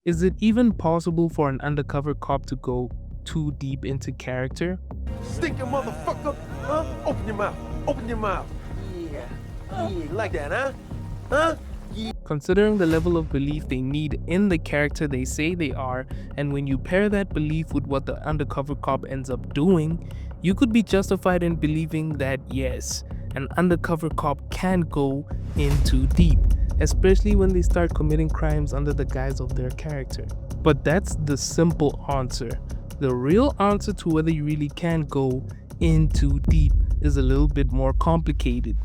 Is it even possible for an undercover cop to go too deep into character? Stinking motherfucker! Huh? Open your mouth. Open your mouth. Yeah. Yeah, like that, huh? Huh? Considering the level of belief they need in the character they say they are, and when you pair that belief with what the undercover cop ends up doing, you could be justified in believing that yes, an undercover cop can go in too deep, especially when they start committing crimes under the guise of their character. But that's the simple answer. The real answer to whether you really can go in too deep is a little bit more complicated.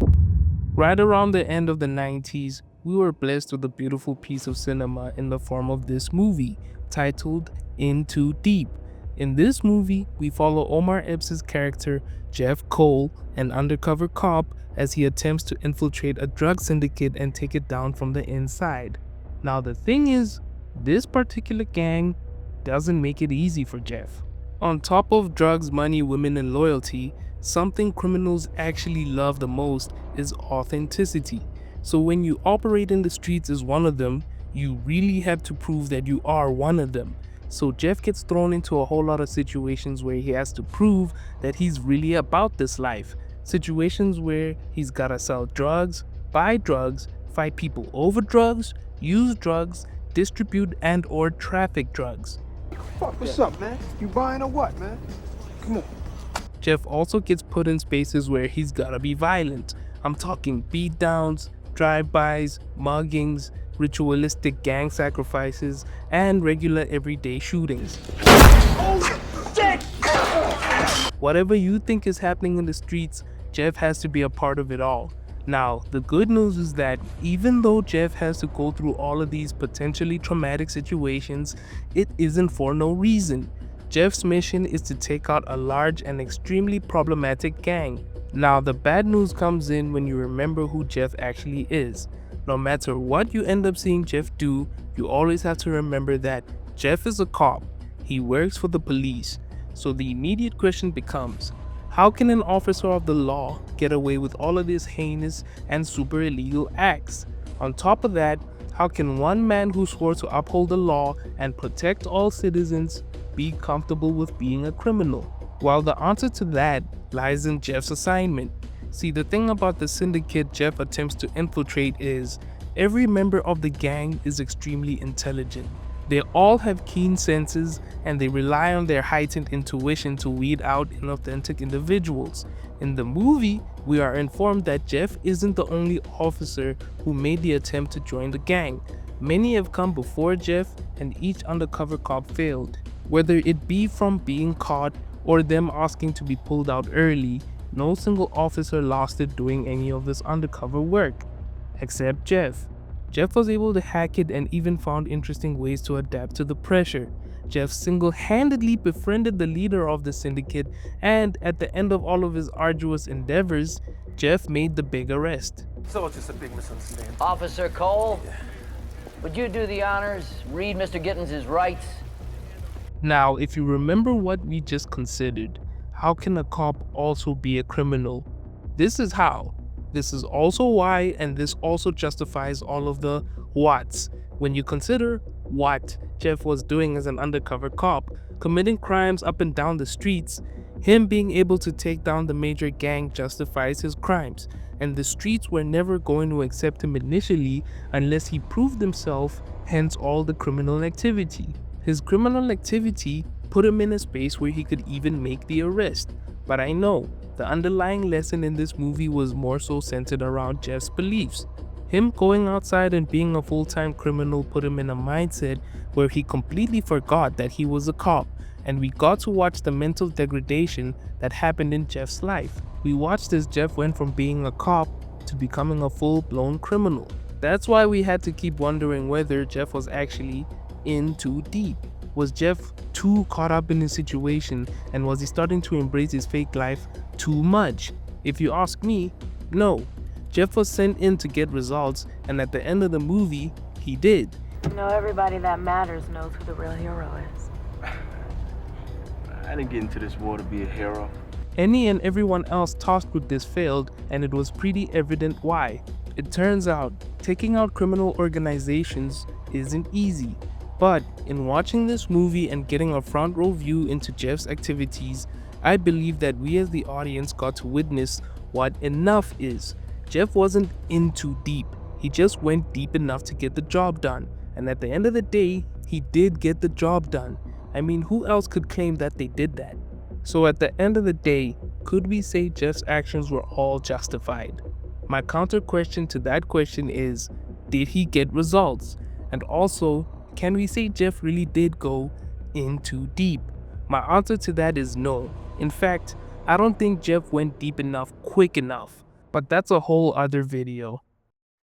Right around the end of the 90s, we were blessed with a beautiful piece of cinema in the form of this movie, titled In Too Deep. In this movie, we follow Omar Epps' character, Jeff Cole, an undercover cop, as he attempts to infiltrate a drug syndicate and take it down from the inside. Now the thing is, this particular gang doesn't make it easy for Jeff. On top of drugs, money, women, and loyalty, something criminals actually love the most is authenticity. So when you operate in the streets as one of them, you really have to prove that you are one of them. So Jeff gets thrown into a whole lot of situations where he has to prove that he's really about this life. Situations where he's gotta sell drugs, buy drugs, fight people over drugs, use drugs, distribute and or traffic drugs. Fuck, what's up, man? You buying or what, man? Come on. Jeff also gets put in spaces where he's gotta be violent. I'm talking beatdowns, drive-bys, muggings, ritualistic gang sacrifices, and regular everyday shootings. Whatever you think is happening in the streets, Jeff has to be a part of it all. Now, the good news is that even though Jeff has to go through all of these potentially traumatic situations, it isn't for no reason. Jeff's mission is to take out a large and extremely problematic gang. Now, the bad news comes in when you remember who Jeff actually is. No matter what you end up seeing Jeff do, you always have to remember that Jeff is a cop. He works for the police. So the immediate question becomes, how can an officer of the law get away with all of these heinous and super illegal acts? On top of that, how can one man who swore to uphold the law and protect all citizens be comfortable with being a criminal? Well, the answer to that lies in Jeff's assignment. See, the thing about the syndicate Jeff attempts to infiltrate is every member of the gang is extremely intelligent. They all have keen senses and they rely on their heightened intuition to weed out inauthentic individuals. In the movie, we are informed that Jeff isn't the only officer who made the attempt to join the gang. Many have come before Jeff and each undercover cop failed. Whether it be from being caught or them asking to be pulled out early, no single officer lasted doing any of this undercover work, except Jeff. Jeff was able to hack it and even found interesting ways to adapt to the pressure. Jeff single-handedly befriended the leader of the syndicate, and at the end of all of his arduous endeavors, Jeff made the big arrest. So it's just a big misunderstanding. Officer Cole, would you do the honors, read Mr. Gittens' rights? Now, if you remember what we just considered, how can a cop also be a criminal? This is how. This is also why, and this also justifies all of the whats. When you consider what Jeff was doing as an undercover cop, committing crimes up and down the streets, him being able to take down the major gang justifies his crimes, and the streets were never going to accept him initially unless he proved himself, hence all the criminal activity. His criminal activity put him in a space where he could even make the arrest. But I know, the underlying lesson in this movie was more so centered around Jeff's beliefs. Him going outside and being a full-time criminal put him in a mindset where he completely forgot that he was a cop, and we got to watch the mental degradation that happened in Jeff's life. We watched as Jeff went from being a cop to becoming a full-blown criminal. That's why we had to keep wondering whether Jeff was actually in too deep. Was Jeff too caught up in his situation, and was he starting to embrace his fake life too much? If you ask me, no. Jeff was sent in to get results, and at the end of the movie, he did. You know, everybody that matters knows who the real hero is. I didn't get into this war to be a hero. Any and everyone else tasked with this failed, and it was pretty evident why. It turns out, taking out criminal organizations isn't easy. But in watching this movie and getting a front row view into Jeff's activities, I believe that we as the audience got to witness what enough is. Jeff wasn't in too deep, he just went deep enough to get the job done. And at the end of the day, he did get the job done. I mean, who else could claim that they did that? So at the end of the day, could we say Jeff's actions were all justified? My counter question to that question is, did he get results? And also, can we say Jeff really did go in too deep? My answer to that is no. In fact, I don't think Jeff went deep enough quick enough. But that's a whole other video.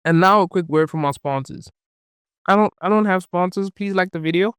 And now a quick word from our sponsors. I don't have sponsors. Please like the video.